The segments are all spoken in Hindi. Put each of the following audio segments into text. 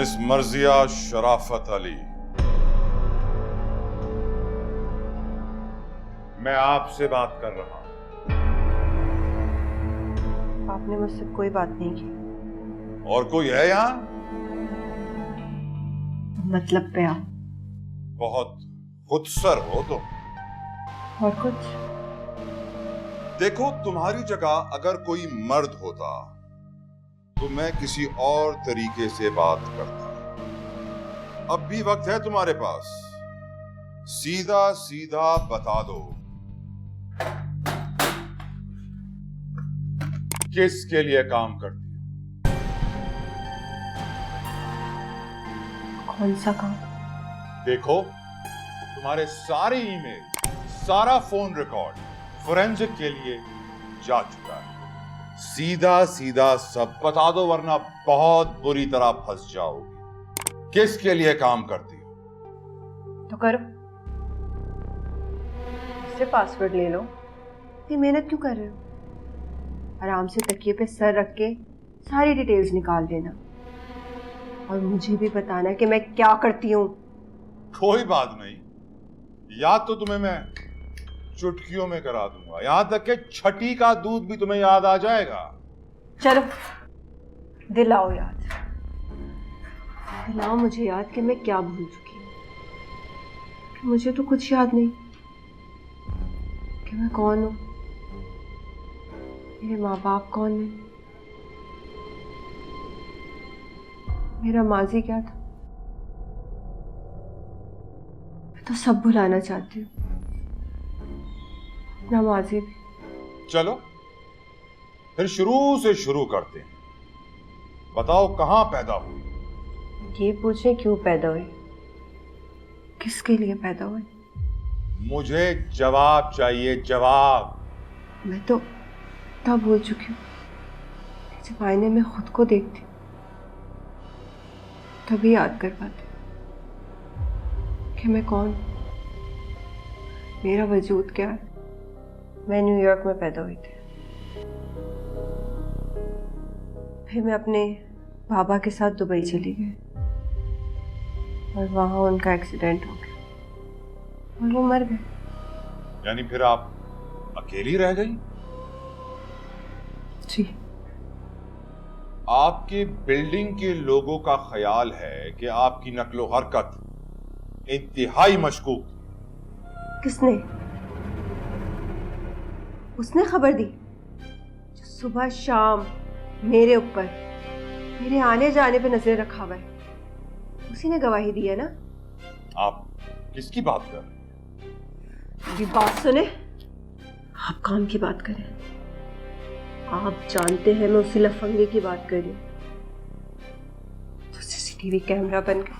मिस मर्जिया शराफत अली, मैं आपसे बात कर रहा हूं। आपने मुझसे कोई बात नहीं की। और कोई है यहां? मतलब पे आप बहुत खुदसर हो तुम। और कुछ? देखो, तुम्हारी जगह अगर कोई मर्द होता तो मैं किसी और तरीके से बात करता। अब भी वक्त है तुम्हारे पास, सीधा सीधा बता दो किसके लिए काम करती हो? कौन सा काम? देखो, तुम्हारे सारे ईमेल, सारा फोन रिकॉर्ड फोरेंसिक के लिए जा चुका है। सीधा सीधा सब बता दो, वरना बहुत बुरी तरह फंस जाओगी। किसके लिए काम करती हो? तो करो, इससे पासवर्ड ले लो। इतनी मेहनत क्यों कर रहे हो? आराम से तकिए पे सर रख के सारी डिटेल्स निकाल लेना, और मुझे भी बताना कि मैं क्या करती हूँ। कोई बात नहीं, याद तो तुम्हें मैं चुटकियों में करा दूंगा। यहां तक कि छठी का दूध भी तुम्हें याद आ जाएगा। चलो दिलाओ याद, दिलाओ मुझे याद कि मैं क्या भूल चुकी हूँ। मुझे तो कुछ याद नहीं कि मैं कौन हूँ, मेरे माँ बाप कौन है, मेरा माजी क्या था। मैं तो सब भुलाना चाहती हूँ, अपना माजी भी। चलो फिर शुरू से शुरू करते हैं। बताओ, कहां पैदा हुई? ये पूछे क्यों पैदा हुई, किसके लिए पैदा हुई? मुझे जवाब चाहिए, जवाब। मैं तो तब भूल चुकी हूँ कि जब आईने में खुद को देखती तभी याद कर पाती कि मैं कौन हूँ, मेरा वजूद क्या है। मैं न्यूयॉर्क में पैदा हुई थी, फिर मैं अपने बाबा के साथ दुबई चली गई, और वहां उनका एक्सीडेंट हो गया और वो मर गए। यानी फिर आप अकेली रह गई? जी। आपके बिल्डिंग के लोगों का ख्याल है कि आपकी नक्लो हरकत इंतहाई मशकूक। किसने? उसने खबर दी जो सुबह शाम मेरे ऊपर, मेरे आने जाने पे नजर रखा हुआ है, उसी ने गवाही दी है ना। आप किसकी बात कर रहे हैं? मेरी बात सुने, आप काम की बात करें। आप जानते हैं मैं उसी लफंगे की बात कर रही हूँ तो सीसीटीवी कैमरा बन के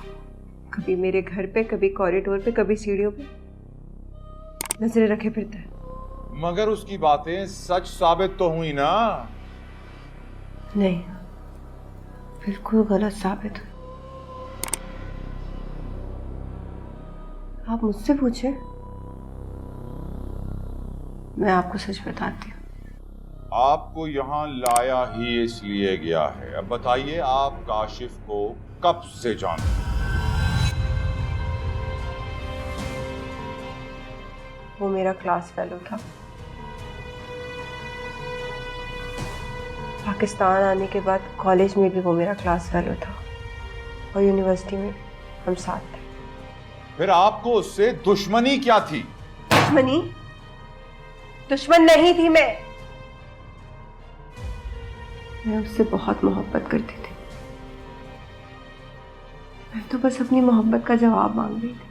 कभी मेरे घर पे, कभी कॉरिडोर पे, कभी सीढ़ियों पे नजरें रखे फिरता है। मगर उसकी बातें सच साबित तो हुई ना? नहीं, बिल्कुल गलत साबित हुई। आप मुझसे पूछे, मैं आपको सच बताती हूँ। आपको यहां लाया ही इसलिए गया है। अब बताइए, आप काशिफ को कब से जानते हैं? वो मेरा क्लास फेलो था। पाकिस्तान आने के बाद कॉलेज में भी वो मेरा क्लास फेलो था, और यूनिवर्सिटी में भी हम साथ थे। फिर आपको उससे दुश्मनी क्या थी? दुश्मनी? दुश्मन नहीं थी मैं उससे बहुत मोहब्बत करती थी। मैं तो बस अपनी मोहब्बत का जवाब मांग रही थी।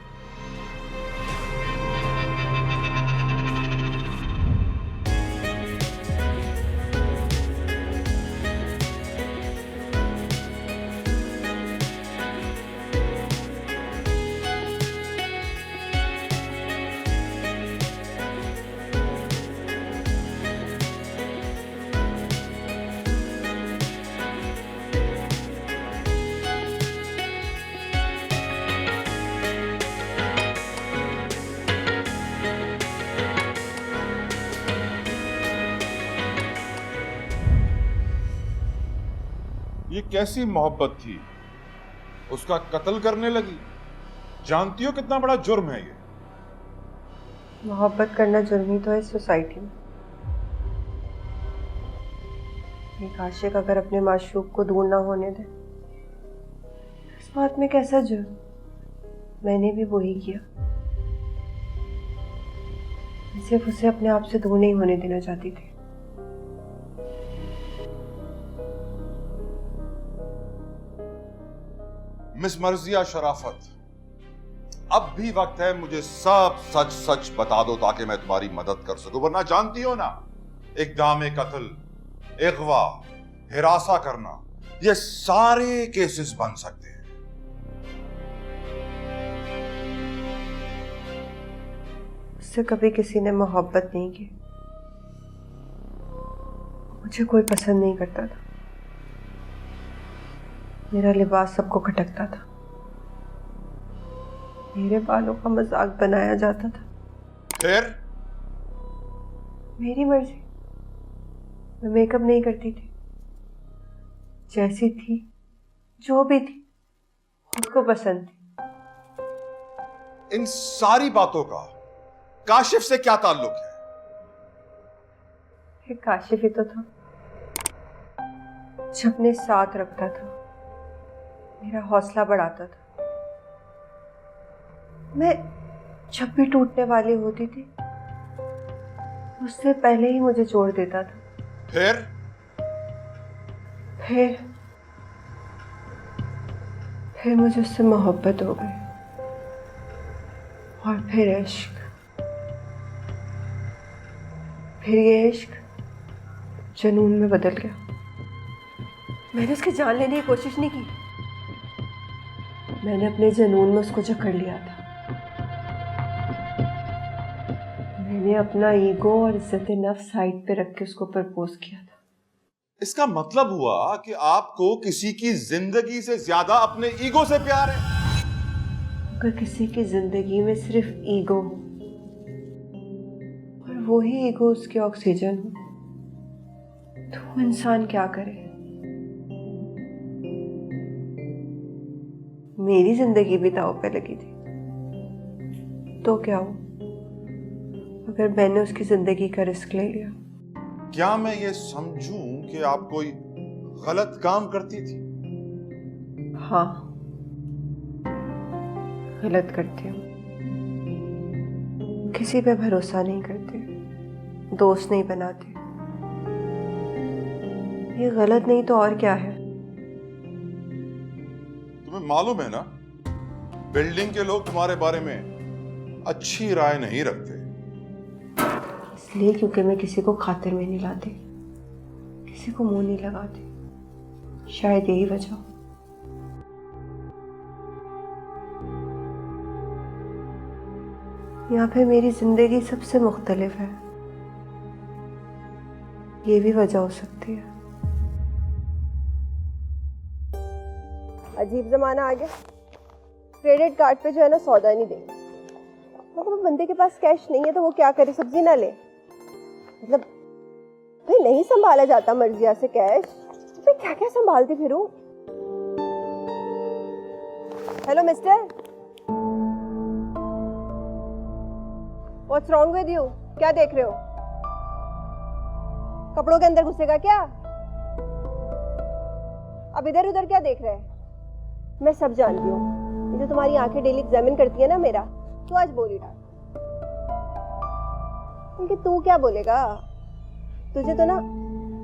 ये कैसी मोहब्बत थी उसका कत्ल करने लगी। जानती हो कितना बड़ा जुर्म है ये? मोहब्बत करना जुर्म ही तो है सोसाइटी में। एक आशिक अगर अपने माशूक को दूर ना होने दे, इस बात में कैसा जुर्म? मैंने भी वही किया। मैं सिर्फ उसे अपने आप से दूर नहीं होने देना चाहती थी। मिस मर्जिया शराफत, अब भी वक्त है, मुझे सब सच सच बता दो ताकि मैं तुम्हारी मदद कर सकूं। वरना जानती हो ना, इक़दाम कत्ल, अगवा, हिरासा करना, ये सारे केसेस बन सकते हैं। उससे कभी किसी ने मोहब्बत नहीं की। मुझे कोई पसंद नहीं करता था। मेरा लिबास सबको खटकता था। मेरे बालों का मजाक बनाया जाता था। फिर मेरी मर्जी, मैं मेकअप नहीं करती थी। जैसी थी, जो भी थी, उसको पसंद थी। इन सारी बातों का काशिफ से क्या ताल्लुक है? एक काशिफ ही तो था जो अपने साथ रखता था, मेरा हौसला बढ़ाता था। मैं जब भी टूटने वाली होती थी, उससे पहले ही मुझे छोड़ देता था। फिर फिर मुझे उससे मोहब्बत हो गई, और फिर इश्क। फिर ये इश्क जुनून में बदल गया। मैंने उसकी जान लेने की कोशिश नहीं की, मैंने अपने जुनून में उसको जकड़ लिया था। मैंने अपना ईगो और इज्जत नफ्स साइड पे रख के उसको प्रपोज किया था। इसका मतलब हुआ कि आपको किसी की जिंदगी से ज्यादा अपने ईगो से प्यार है। अगर किसी की जिंदगी में सिर्फ ईगो हो और वो ही ईगो उसके ऑक्सीजन हो, तो वो इंसान क्या करे? मेरी जिंदगी भी दांव पे लगी थी, तो क्या हो अगर मैंने उसकी जिंदगी का रिस्क ले लिया? क्या मैं ये समझूं कि आप कोई गलत काम करती थी? हाँ, गलत करती हूँ। किसी पे भरोसा नहीं करती, दोस्त नहीं बनाती। ये गलत नहीं तो और क्या है? तुम्हें मालूम है ना, बिल्डिंग के लोग तुम्हारे बारे में अच्छी राय नहीं रखते। इसलिए क्योंकि मैं किसी को खातिर में नहीं लाती, किसी को मुंह नहीं लगाती। शायद यही वजह। यहाँ पे मेरी जिंदगी सबसे मुख्तलिफ है, ये भी वजह हो सकती है। अजीब जमाना आ गया, क्रेडिट कार्ड पे जो है ना सौदा नहीं देंगे। मतलब बंदे के पास कैश नहीं है तो वो क्या करे, सब्जी ना ले? मतलब भाई नहीं संभाला जाता मर्जिया से कैश, तो क्या क्या संभालती फिरूं? Hello mister, what's wrong with you? क्या देख रहे हो? कपड़ों के अंदर घुसेगा क्या? अब इधर उधर क्या देख रहे हैं? मैं सब जानती हूँ। ये जो तुम्हारी आंखें डेली एग्जामिन करती है ना मेरा, तो आज बोली डाल। क्योंकि तू क्या बोलेगा? तुझे तो ना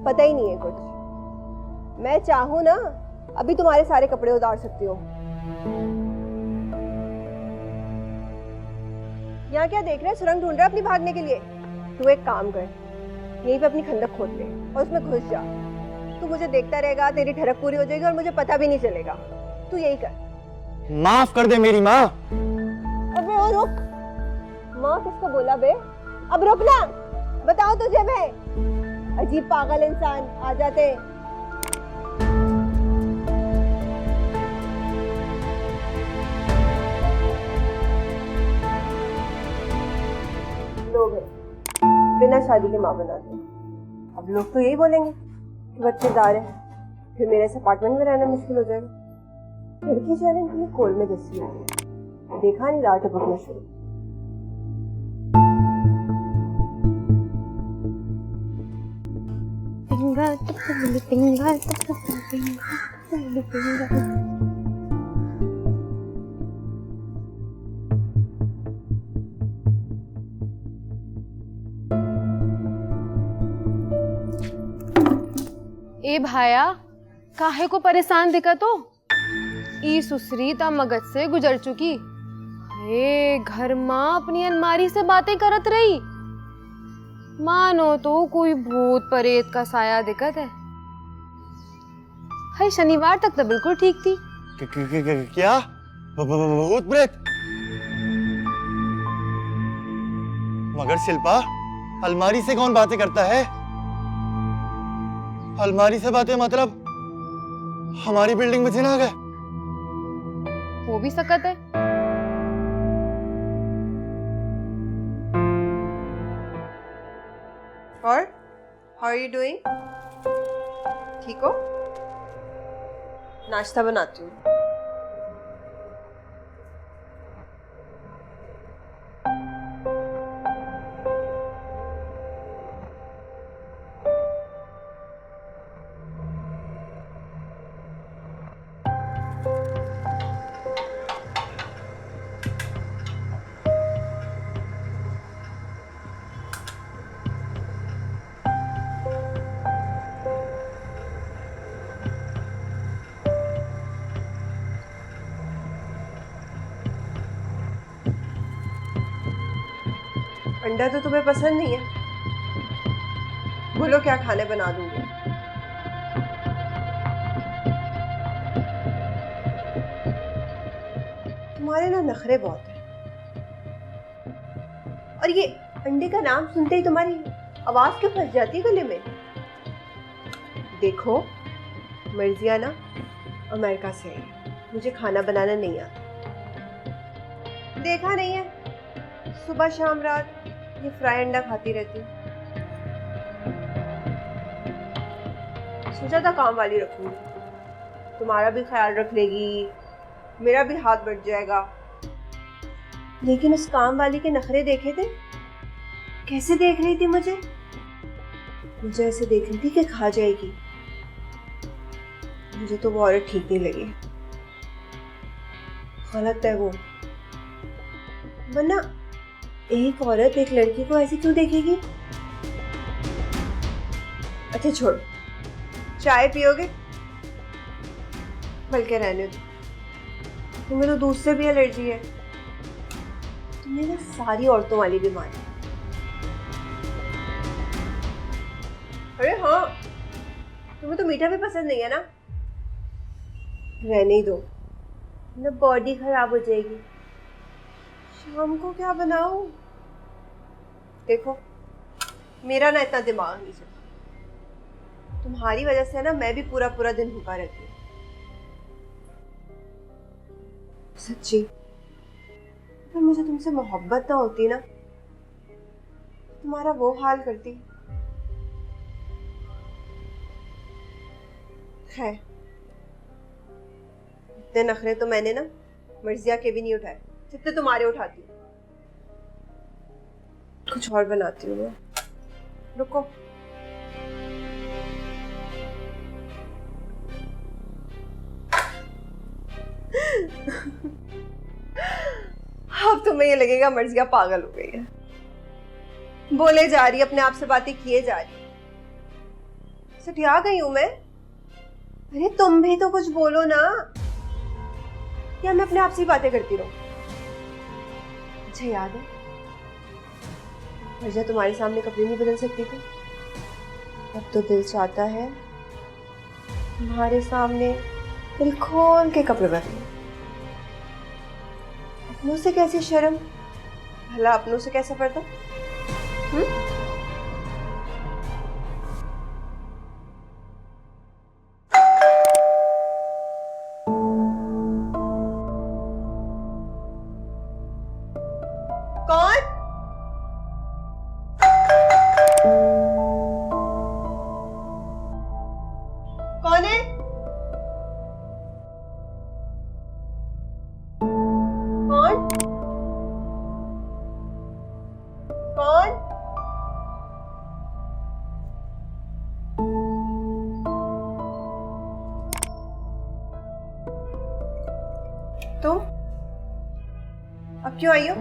पता ही नहीं है कुछ। मैं चाहूँ ना अभी तुम्हारे सारे कपड़े उतार सकती हूँ। यहाँ क्या देख रहे हैं? सुरंग ढूंढ रहा है अपनी भागने के लिए? तू एक काम कर, यहीं पे अपनी खंदक खोद ले और उसमें घुस जा। तू मुझे देखता रहेगा, तेरी ठरक पूरी हो जाएगी और मुझे पता भी नहीं चलेगा। तू यही कर। माफ कर दे मेरी माँ। अबे ओ रुक, माँ किसको बोला बे? अब रुक ना, बताओ तुझे मैं। अजीब पागल इंसान आ जाते। लोग बिना शादी के माँ बनाते हैं। अब लोग तो यही बोलेंगे कि बच्चे जा रहे हैं, फिर मेरे इस अपार्टमेंट में रहना मुश्किल हो जाएगा। लड़की चैलेंज के लिए कोल में दसी हो गई, देखा नहीं रात टपकना शुरू। पिंगा टपकली पिंगा टपकली पिंगा पिंगा। ए भाया काहे को परेशान दिखा तो ई सुसरी ता मगज से गुजर चुकी। हे घर माँ अपनी अलमारी से बातें करत रही, मानो तो कोई भूत परेत का साया दिखत है। हाय शनिवार तक तो बिल्कुल ठीक थी। क्या भूत प्रेत? मगर शिल्पा, अलमारी से कौन बातें करता है? अलमारी से बातें मतलब हमारी बिल्डिंग में जिन आ गए? वो भी सकत है। और हाउ आर यू डूइंग? ठीक हो? नाश्ता बनाती हूँ। अंडा तो तुम्हें पसंद नहीं है, बोलो क्या खाने बना दूंगी। तुम्हारे ना नखरे बहुत हैं, और ये अंडे का नाम सुनते ही तुम्हारी आवाज क्यों फंस जाती है गले में। देखो मर्जिया ना अमेरिका से है, मुझे खाना बनाना नहीं आता। देखा नहीं है सुबह शाम रात ये फ्राई अंडा खाती रहती हूँ। सोचा था काम वाली रखूंगी, तुम्हारा भी ख्याल रख लेगी, मेरा भी हाथ बढ़ जाएगा। लेकिन उस काम वाली के नखरे देखे थे, कैसे देख रही थी मुझे ऐसे देख रही थी कि खा जाएगी। मुझे तो वो औरत ठीक नहीं लगी, गलत है वो। वरना एक औरत एक लड़की को ऐसे क्यों देखेगी? अच्छा छोड़, चाय पियोगे? बल्कि रहने दो, तुम्हें तो दूध से भी एलर्जी है। तुम्हें ना सारी औरतों वाली बीमारी। अरे हाँ, तुम्हें तो मीठा भी पसंद नहीं है ना? रहने ही दो, ना बॉडी खराब हो जाएगी। शाम को क्या बनाऊं? देखो मेरा ना इतना दिमाग नहीं चलता, तुम्हारी वजह से ना मैं भी पूरा पूरा दिन भूखा रहती हूँ। सच्ची, अगर मुझे तुमसे मोहब्बत ना होती ना, तुम्हारा वो हाल करती। है इतने नखरे तो मैंने ना मर्जिया के भी नहीं उठाए जितने तुम्हारे उठाती हूँ। कुछ और बनाती हूँ मैं, रुको। अब तुम्हें ये लगेगा मर्जिया पागल हो गई है, बोले जा रही, अपने आप से बातें किए जा रही। सटिया गई हूं मैं? अरे तुम भी तो कुछ बोलो ना, या मैं अपने आप से ही बातें करती रहूं? अच्छा याद है मर्जिया तुम्हारे सामने कपड़े नहीं बदल सकती थी, अब तो दिल चाहता है तुम्हारे सामने दिल खोल के कपड़े बदलो। अपनों से कैसी शर्म, भला अपनों से कैसा पर्दा? कौन? कौन है? अब क्यों आई हो?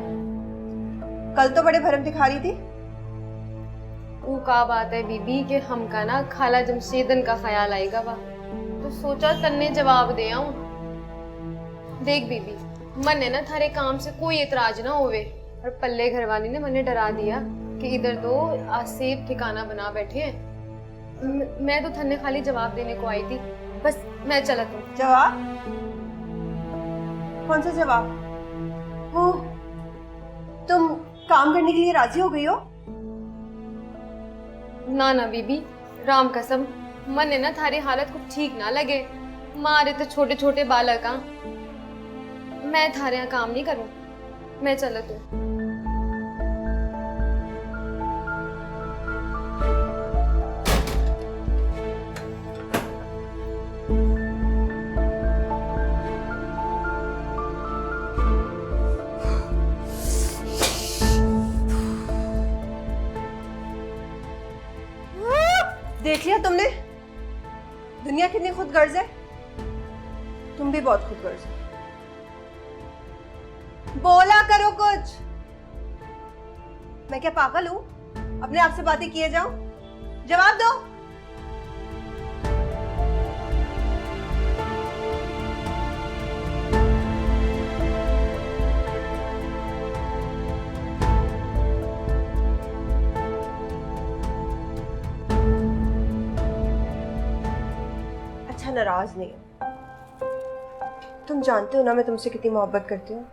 कल तो बड़े भरम दिखा रही थी। वो का बात है बीबी कि हमका ना खाला जमशेदन का ख्याल आएगा बा, तो सोचा तन्ने जवाब दे आऊं। देख बीबी, मन है ना थारे काम से कोई एतराज ना होवे, और पल्ले घरवाली ने मने डरा दिया कि इधर तो आसेब ठिकाना बना बैठे हैं। मैं तो थन्ने खाली जवाब देने को आई थी, बस मैं चलत हूँ। जवाब? कौन सा जवाब? वो तुम काम करने के लिए राजी हो गई हो? ना ना बीबी, राम कसम, मन है ना थारी हालत कुछ ठीक ना लगे। मारे तो छोटे छोटे बालक हाँ, मैं थारे यहाँ काम नहीं करूँ, मैं चलत हूँ। देख लिया तुमने दुनिया कितनी खुदगर्ज है। तुम भी बहुत खुदगर्ज हो। बोला करो कुछ। मैं क्या पागल हूं अपने आप से बातें किए जाऊं? जवाब दो। अच्छा, नाराज नहीं हो। तुम जानते हो ना मैं तुमसे कितनी मोहब्बत करती हूँ।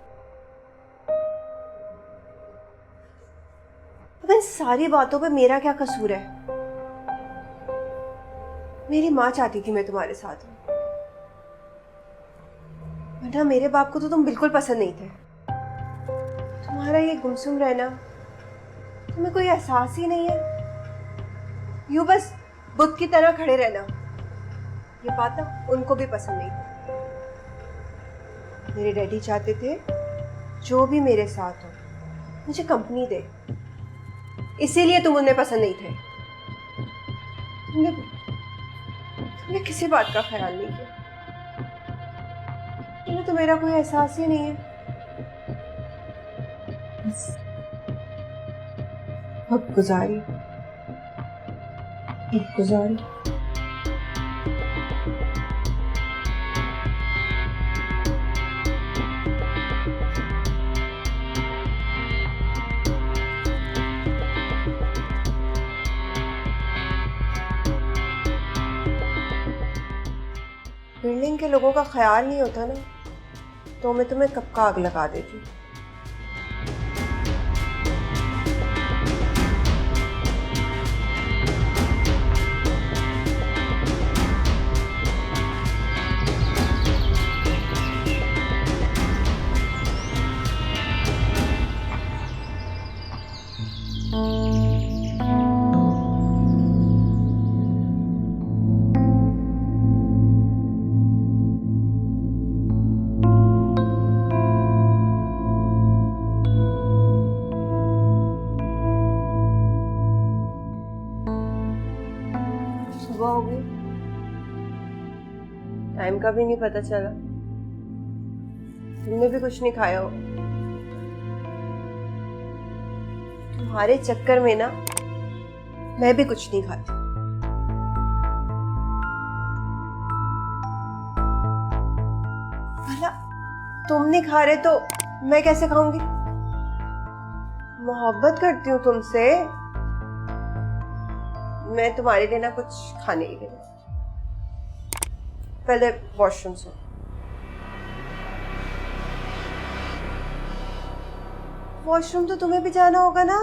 अब इन सारी बातों पे मेरा क्या कसूर है? मेरी माँ चाहती थी मैं तुम्हारे साथ हूँ, वरना मेरे बाप को तो तुम बिल्कुल पसंद नहीं थे। तुम्हारा ये गुमसुम रहना, तुम्हें कोई एहसास ही नहीं है। यूं बस बुत की तरह खड़े रहना, ये बात ना उनको भी पसंद नहीं थी। मेरे डैडी चाहते थे जो भी मेरे साथ हो मुझे कंपनी दे, इसीलिए तुम उन्हें पसंद नहीं थे। तुमने किसी बात का ख्याल नहीं किया। तुम्हें तो मेरा कोई एहसास ही नहीं है। अब गुजारी। बिल्डिंग के लोगों का ख्याल नहीं होता ना, तो मैं तुम्हें कब का आग लगा देती। सुबह हो गई, टाइम का भी नहीं पता चला। तुमने भी कुछ नहीं खाया हो। तुम्हारे चक्कर में ना मैं भी कुछ नहीं खाती। भला तुम नहीं खा रहे तो मैं कैसे खाऊंगी? मोहब्बत करती हूँ तुमसे, मैं तुम्हारे लिए ना कुछ खाने के लिए। पहले वॉशरूम से। वॉशरूम तो तुम्हें भी जाना होगा ना?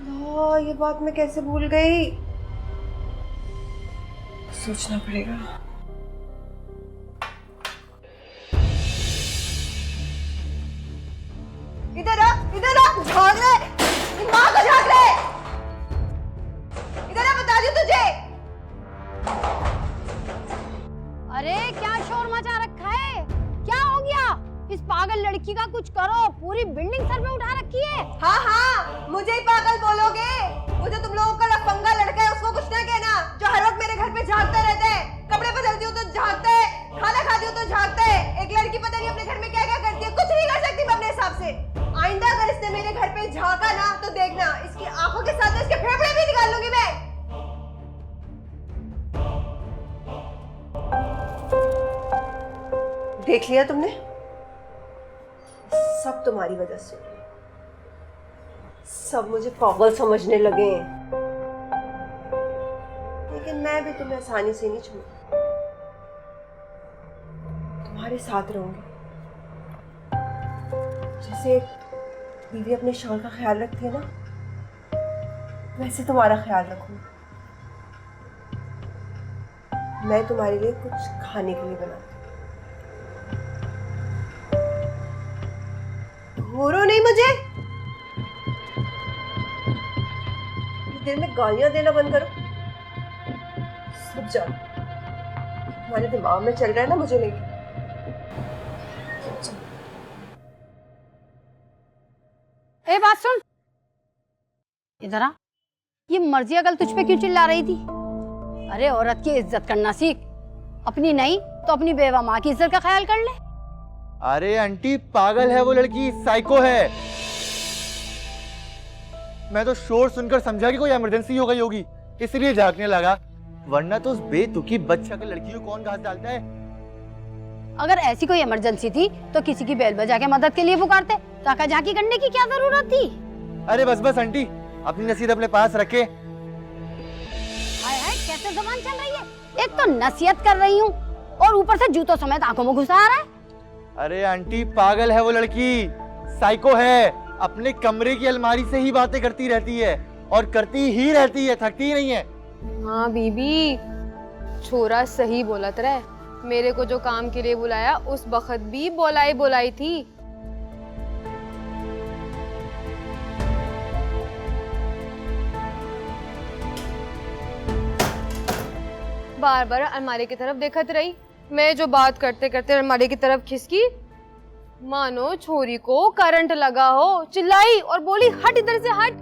हाँ, ये बात मैं कैसे भूल गई। सोचना पड़ेगा। इधर आ, झाग ले, माँ को झाग ले। इधर आ, बता दूं तुझे। अरे क्या शोर मचा रखा है? क्या हो गया? इस पागल लड़की का कुछ करो, पूरी बिल्डिंग सर पे उठा रखी है। हाँ, मुझे ही पागल बोलोगे? वो जो तुम लोगों का लफंगा लड़का है उसको कुछ ना कहना, जो हर वक्त मेरे घर पे झांकता रहता है। कपड़े बदलती हूँ तो झांकता है, खाना खाती हूँ तो झांकता है। एक लड़की पता नहीं अपने घर में क्या क्या करती है, कुछ नहीं कर सकती। देख लिया तुमने? सब तुम्हारी वजह से। सब मुझे पागल समझने लगे हैं, लेकिन मैं भी तुम्हें आसानी से नहीं छोड़ूंगी। तुम्हारे साथ रहूंगी, जैसे बीवी अपने शौहर का ख्याल रखती है ना, वैसे तुम्हारा ख्याल रखूंगी। मैं तुम्हारे लिए कुछ खाने के लिए बनाती हूँ। घूरो नहीं मुझे। देर में गालियां देना बंद करो। सब जाओ, तुम्हारे दिमाग में चल रहा है ना मुझे लेके। ए बात सुन, इधर आ। ये मर्जिया कल तुझ पे क्यों चिल्ला रही थी? अरे औरत की इज्जत करना सीख। अपनी नहीं तो अपनी बेवा माँ की इज्जत का ख्याल कर ले। अरे आंटी पागल है वो लड़की, साइको है। मैं तो शोर सुनकर समझा कि कोई इमरजेंसी हो गई होगी, इसलिए झांकने लगा, वरना तो उस बेतुकी बदशक्ल लड़की को कौन घास डालता है। अगर ऐसी कोई इमरजेंसी थी तो किसी की बेल बजा के मदद के लिए पुकारते, ताका झांकी करने की क्या जरूरत थी? अरे बस बस आंटी, अपनी नसीहत अपने पास रखे। हाय हाय, कैसे जबान चल रही है? एक तो नसीहत कर रही हूँ और ऊपर से जूतों समेत आंखों में घुसा रहा है। अरे आंटी पागल है वो लड़की, साइको है। अपने कमरे की अलमारी से ही बातें करती रहती है और करती ही रहती है, थकती ही नहीं है। हाँ बीबी, छोरा सही बोला तेरा। मेरे को जो काम के लिए बुलाया उस बखत भी बोलाई बोलाई थी। बार बार अलमारी की तरफ देखत रही। मैं जो बात करते करते अलमारी की तरफ खिसकी, मानो छोरी को करंट लगा हो। चिल्लाई और बोली, हट इधर से हट।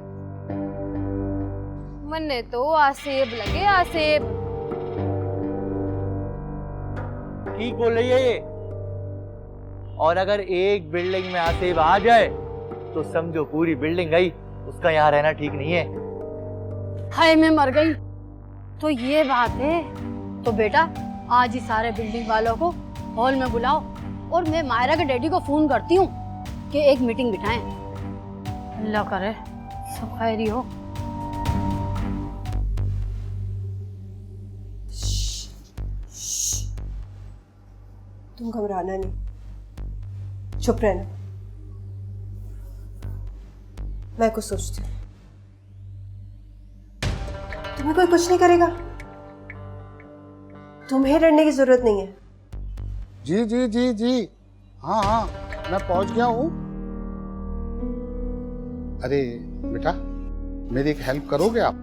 मन्ने तो आसेब लगे, आसेब। ठीक बोल रही है ये। और अगर एक बिल्डिंग में आसेब आ जाए तो समझो पूरी बिल्डिंग गई, उसका यहाँ रहना ठीक नहीं है। हाय मैं मर गई। तो ये बात है। तो बेटा आज ही सारे बिल्डिंग वालों को हॉल में बुलाओ और मैं मायरा के डैडी को फोन करती हूँ कि एक मीटिंग बिठाएं। अल्लाह करे सब खैर ही हो। तुम घबराना नहीं, चुप रहना। मैं कुछ सोचती हूँ। तुम्हें कोई कुछ नहीं करेगा, तुम्हें डरने की जरूरत नहीं है। जी जी जी जी, हाँ हाँ मैं पहुंच गया हूँ। अरे बेटा, मेरी एक हेल्प करोगे आप?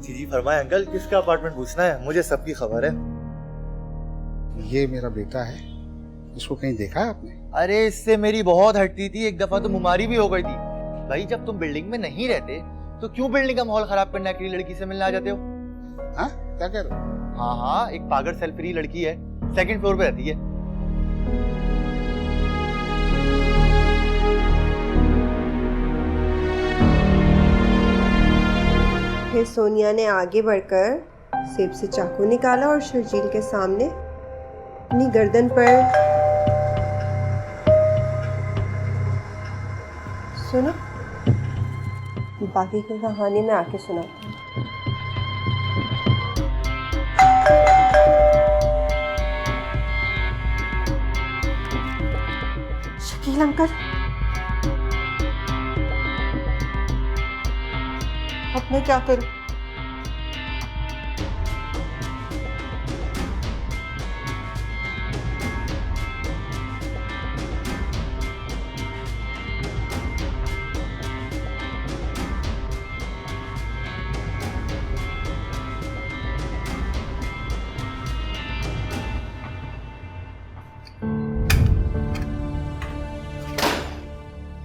जी जी फरमाए अंकल, किसका अपार्टमेंट पूछना है? मुझे सबकी खबर है। ये मेरा बेटा है, इसको कहीं देखा है आपने? अरे इससे मेरी बहुत हटती थी, एक दफा तो बीमारी भी हो गई थी। भाई जब तुम बिल्डिंग में नहीं रहते तो क्यों बिल्डिंग का माहौल खराब करने के लिए लड़की से मिलने आ जाते हो? हाँ क्या कह रहे हो? हाँ हाँ, एक पागल सेल्फ फ्री लड़की है, सेकंड फ्लोर पे रहती है। फिर सोनिया ने आगे बढ़कर सेब से चाकू निकाला और शर्जील के सामने अपनी गर्दन पर। सुनो, बाकी की कहानी मैं आके सुनाती हूँ। शकील अंकल, अब मैं क्या करूं?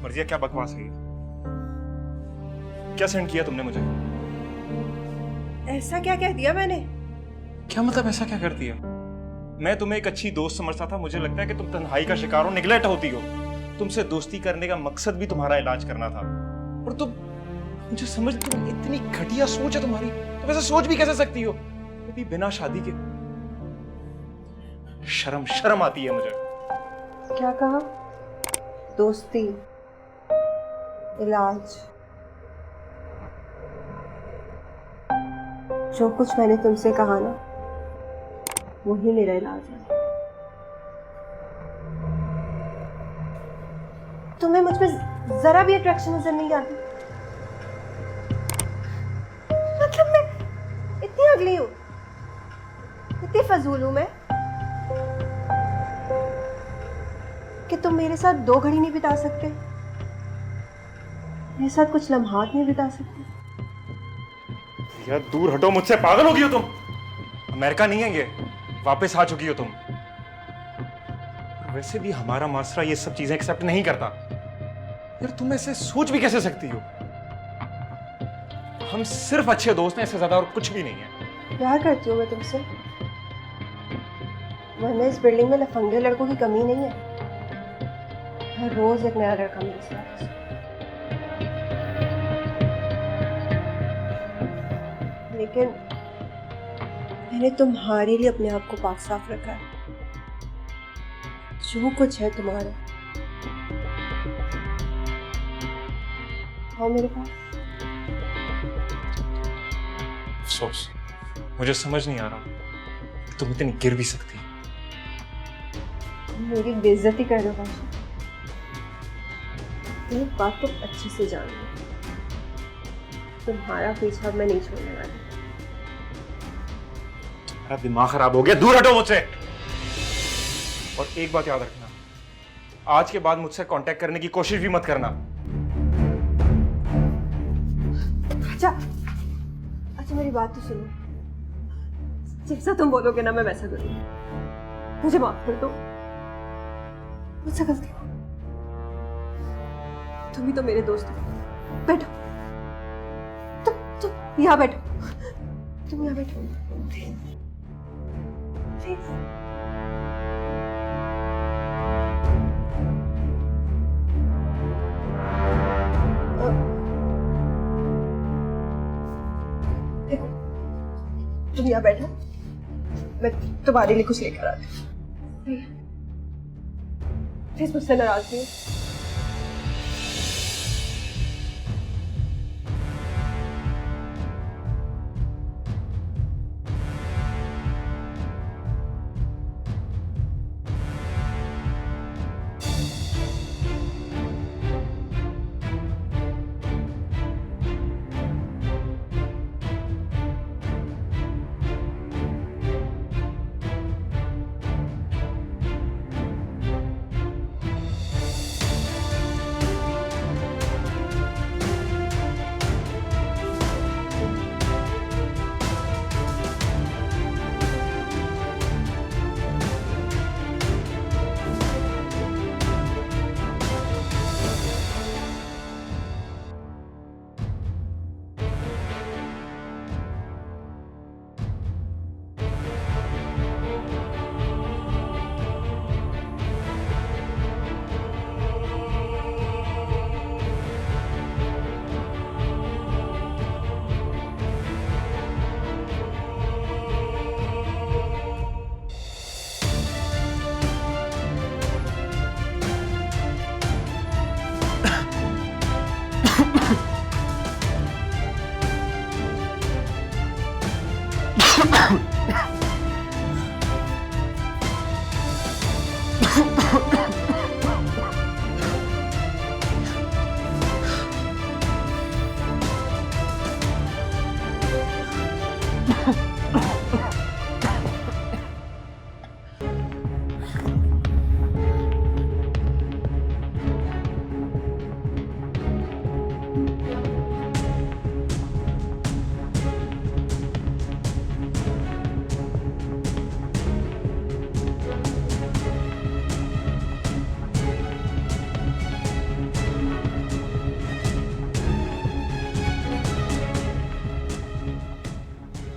मर्जिया क्या बकवास है? क्या सेंड किया तुमने मुझे? ऐसा क्या कह दिया मैंने? क्या मतलब ऐसा क्या कर दिया? मैं तुम्हें एक अच्छी दोस्त समझता था, मुझे लगता है कि तुम तन्हाई का शिकार हो, निगलेक्ट होती हो। तुमसे दोस्ती करने का मकसद भी तुम्हारा इलाज करना था, और तुम मुझे समझ, तुम इतनी घटिया सोच है तुम्हारी। तुम ऐसा सोच भी कैसे सकती हो? बिना शादी के। शर्म आती है मुझे। क्या कहा? दोस्ती, इलाज, जो कुछ मैंने तुमसे कहा ना, वही मेरा इलाज है। तुम्हें मुझ पे जरा भी अट्रैक्शन नजर नहीं आती? मतलब मैं इतनी अगली हूँ, इतनी फजूल हूँ मैं कि तुम मेरे साथ 2 घड़ी नहीं बिता सकते, मेरे साथ कुछ लम्हात नहीं बिता सकते? यार दूर हटो मुझसे, पागल हो गई हो तुम। अमेरिका नहीं है ये, वापस आ चुकी हो तुम। वैसे भी हमारा मासरा ये सब चीजें एक्सेप्ट नहीं करता। यार तुम ऐसे सोच भी कैसे सकती हो? हम सिर्फ अच्छे दोस्त हैं, इससे ज्यादा और कुछ भी नहीं है। प्यार करती हूँ मैं तुमसे, वरना इस बिल्डिंग में लफंगे लड़कों की कमी नहीं है। हर रोज एक नया लड़का मेरे साथ। लेकिन मैंने तुम्हारे लिए अपने आप को पाक साफ रखा है। जो कुछ है तुम्हारा, आओ मेरे पास। अफसोस, मुझे समझ नहीं आ रहा तुम इतनी गिर भी सकती। तुम मेरी बेइज्जती कर रहे हो बादशाह। एक बात तो अच्छे से जान लो, तुम्हारा पीछा मैं नहीं छोड़ने वाली। मेरा दिमाग खराब हो गया, दूर हटो मुझसे। और एक बात याद रखना, आज के बाद मुझसे कांटेक्ट करने की कोशिश भी मत करना। अच्छा मेरी बात तो सुनो। जैसा तुम बोलोगे ना मैं वैसा करूंगी। मुझे माफ कर दो, मुझसे गलती हो। तुम ही तो मेरे दोस्त हो। बैठो, तुम यहाँ बैठो, तुम यहाँ बैठो प्लीज। तुम यहाँ बैठो, मैं तुम्हारे लिए कुछ लेकर आती हूँ। प्लीज मुझसे नाराज नहीं हो।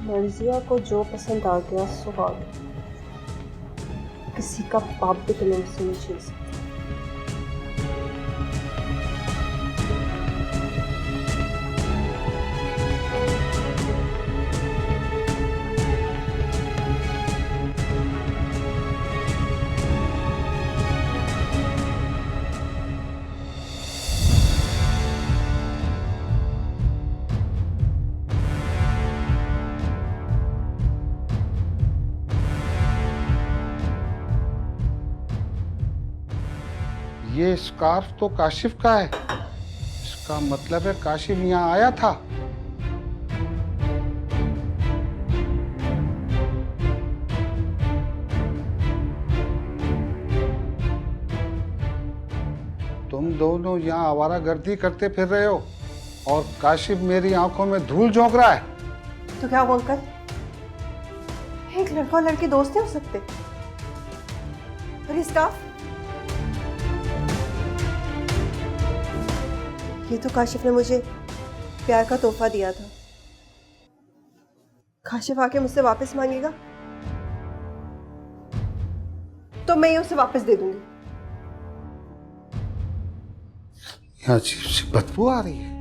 मर्जिया को जो पसंद आ गया सो आ गया। किसी का बाप भी तुम्हें उससे नहीं छीन सकता। ये स्कार्फ तो काशिफ का है। इसका मतलब है काशिफ यहाँ आया था। तुम दोनों यहाँ आवारागर्दी करते फिर रहे हो और काशिफ मेरी आंखों में धूल झोंक रहा है। तो क्या वो अंकल, एक लड़का और लड़की दोस्त नहीं हो सकते? और ये स्टाफ, ये तो काशिफ ने मुझे प्यार का तोहफा दिया था। काशिफ आके मुझसे वापस मांगेगा तो मैं ही उसे वापस दे दूंगी। यहाँ अजीब सी बदबू आ रही है।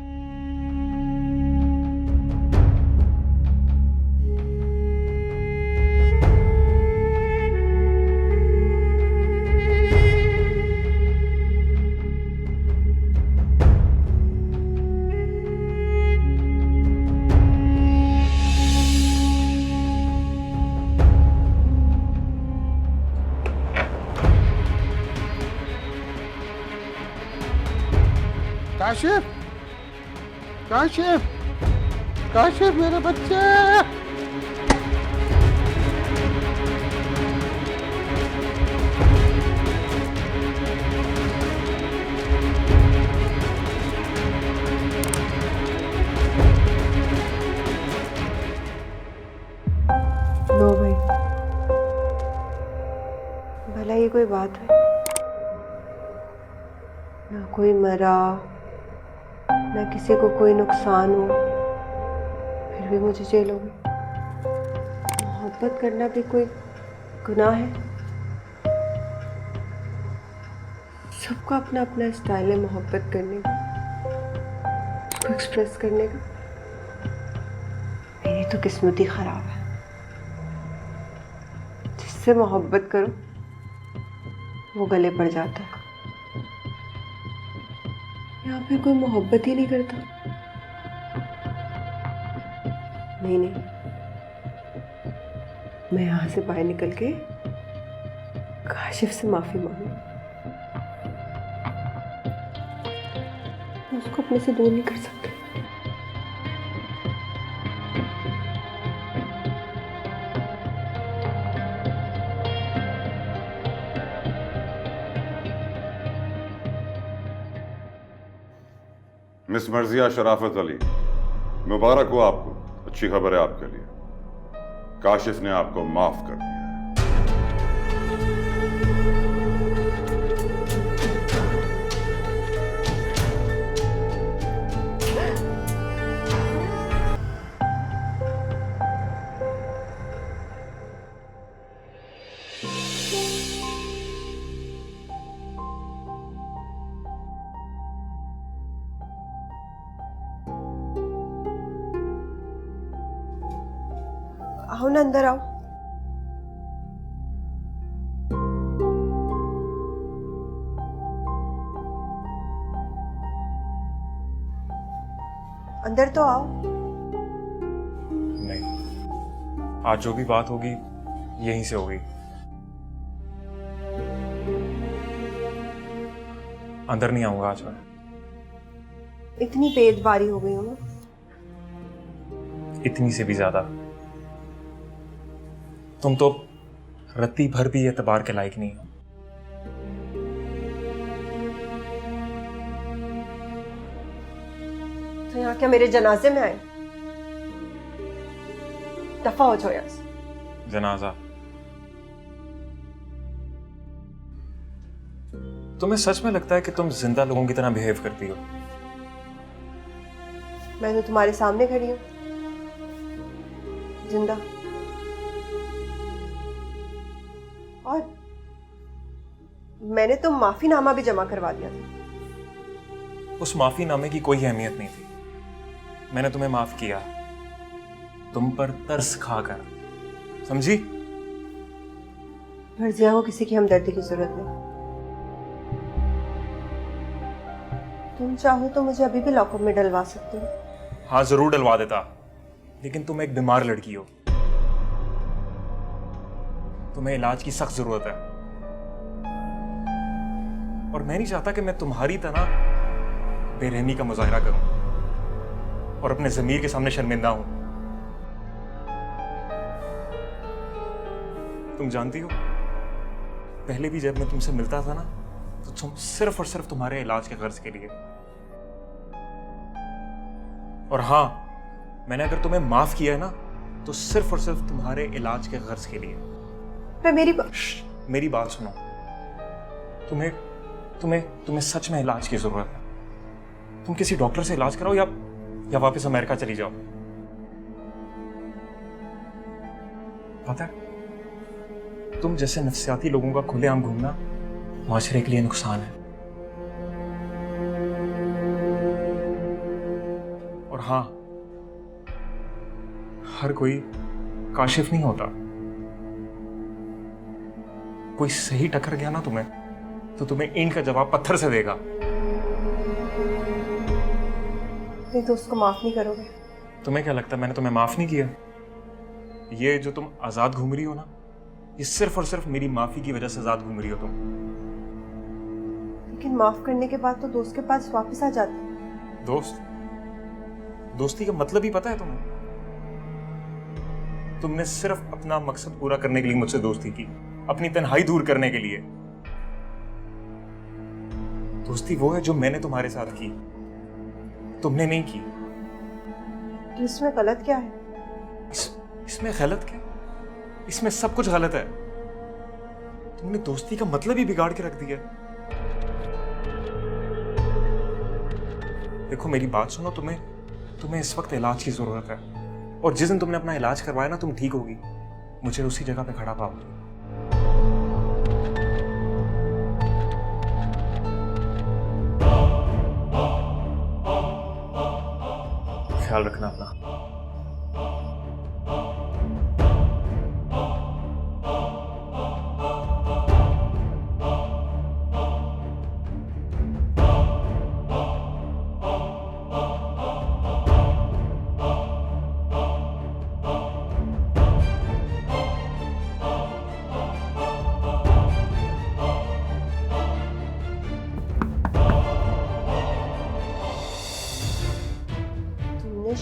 काशिफ, काशिफ, काशिफ मेरे बच्चे। लो भाई, भला ये कोई बात है? ना कोई मरा, ना किसी को कोई नुकसान हो, फिर भी मुझे जेल होगी। मोहब्बत करना भी कोई गुनाह है? सबका अपना अपना स्टाइल है मोहब्बत करने का, उसको एक्सप्रेस करने का। मेरी तो किस्मत ही खराब है। जिससे मोहब्बत करो वो गले पड़ जाता है। यहाँ पे कोई मोहब्बत ही नहीं करता। नहीं नहीं, मैं यहाँ से बाहर निकल के काशिफ से माफी मांगू। मैं उसको अपने से दूर नहीं कर सकती। मिस मर्जिया शराफत अली, मुबारक हो आपको। अच्छी खबर है आपके लिए, काशिफ ने आपको माफ कर दिया। आओ ना, अंदर आओ। अंदर तो आओ। नहीं, आज जो भी बात होगी यहीं से होगी। अंदर नहीं आऊंगा आज मैं। इतनी बेदबारी हो गई हूं ना। इतनी से भी ज्यादा। तुम तो रत्ती भर भी एतबार के लायक नहीं हो। तो यहाँ क्या मेरे जनाजे में आए? दफा हो जाओ यहाँ से। जनाजा? तुम्हें सच में लगता है कि तुम जिंदा लोगों की तरह बिहेव करती हो? मैं तो तुम्हारे सामने खड़ी हूँ, जिंदा। और मैंने तो माफीनामा भी जमा करवा दिया था। उस माफीनामे की कोई अहमियत नहीं थी। मैंने तुम्हें माफ किया, तुम पर तरस खाकर, समझी? मर्जिया को किसी की हमदर्दी की जरूरत नहीं। तुम चाहो तो मुझे अभी भी लॉकअप में डलवा सकते हो। हाँ, जरूर डलवा देता, लेकिन तुम एक बीमार लड़की हो, तुम्हें इलाज की सख्त जरूरत है। और मैं नहीं चाहता कि मैं तुम्हारी तरह बेरहमी का मुजाहरा करूं और अपने ज़मीर के सामने शर्मिंदा हूं। तुम जानती हो, पहले भी जब मैं तुमसे मिलता था ना, तो तुम सिर्फ और सिर्फ तुम्हारे इलाज के गर्ज के लिए। और हाँ, मैंने अगर तुम्हें माफ किया है ना, तो सिर्फ और सिर्फ तुम्हारे इलाज के गर्ज के लिए। मैं मेरी बात सुनो। तुम्हें तुम्हें तुम्हें सच में इलाज की जरूरत है। तुम किसी डॉक्टर से इलाज कराओ या वापस अमेरिका चली जाओ। पता है, तुम जैसे नफ्सियाती लोगों का खुलेआम घूमना माशरे के लिए नुकसान है। और हाँ, हर कोई काशिफ नहीं होता। कोई सही टक्कर गया ना तुम्हें, तो तुम्हें ईंट का जवाब पत्थर से देगा। अपने दोस्त को माफ नहीं करोगे? तुम्हें क्या लगता है मैंने तुम्हें माफ नहीं किया? ये जो तुम आजाद घूम रही हो ना, ये सिर्फ और सिर्फ मेरी माफी की वजह से आजाद घूम रही हो तुम। लेकिन माफ करने के बाद तो दोस्त के पास वापस आ जाते। दोस्ती का मतलब ही पता है तुम्हें? तुमने सिर्फ अपना मकसद पूरा करने के लिए मुझसे दोस्ती की, अपनी तन्हाई दूर करने के लिए। दोस्ती वो है जो मैंने तुम्हारे साथ की, तुमने नहीं की। तो इसमें गलत क्या है? इसमें गलत क्या? इसमें सब कुछ गलत है। तुमने दोस्ती का मतलब ही बिगाड़ के रख दिया। देखो मेरी बात सुनो, तुम्हें इस वक्त इलाज की जरूरत है, और जिस दिन तुमने अपना इलाज करवाया ना, तुम ठीक होगी। मुझे उसी जगह पे खड़ा पाओगे। ख्याल रखना अपना।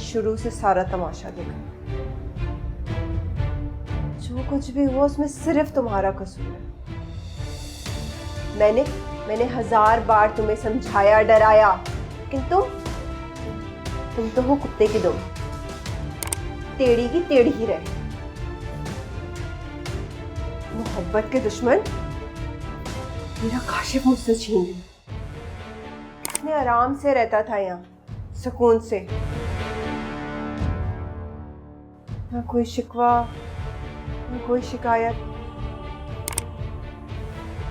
शुरू से सारा तमाशा देखा। जो कुछ भी हुआ उसमें सिर्फ तुम्हारा कसूर है। मैंने 1000 बार तुम्हें समझाया, डराया, लेकिन तुम तो हो कुत्ते की दुम, टेढ़ी की टेढ़ी ही रहे। मोहब्बत के दुश्मन मेरा काशिफ मुझसे छीन लिया। इतने आराम से रहता था यहाँ, सुकून से, ना कोई शिकवा, ना कोई शिकायत।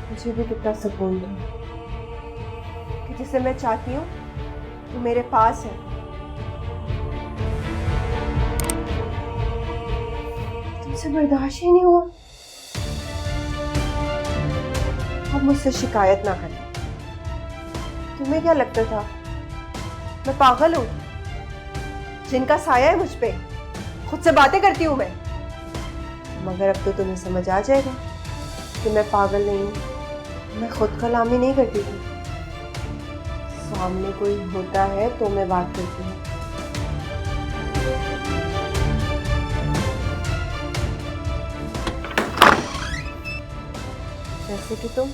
मुझे भी कितना सुकून था कि जिसे मैं चाहती हूँ वो मेरे पास है। तुमसे बर्दाश्त ही नहीं हुआ। अब मुझसे शिकायत ना करना। तुम्हें क्या लगता था मैं पागल हूँ जिनका साया है मुझ पे? खुद से बातें करती हूँ मैं। मगर अब तो तुम्हें समझ आ जाएगा कि मैं पागल नहीं हूँ। मैं खुद कलामी नहीं करती थी। सामने कोई होता है तो मैं बात करती हूँ। जैसे कि तुम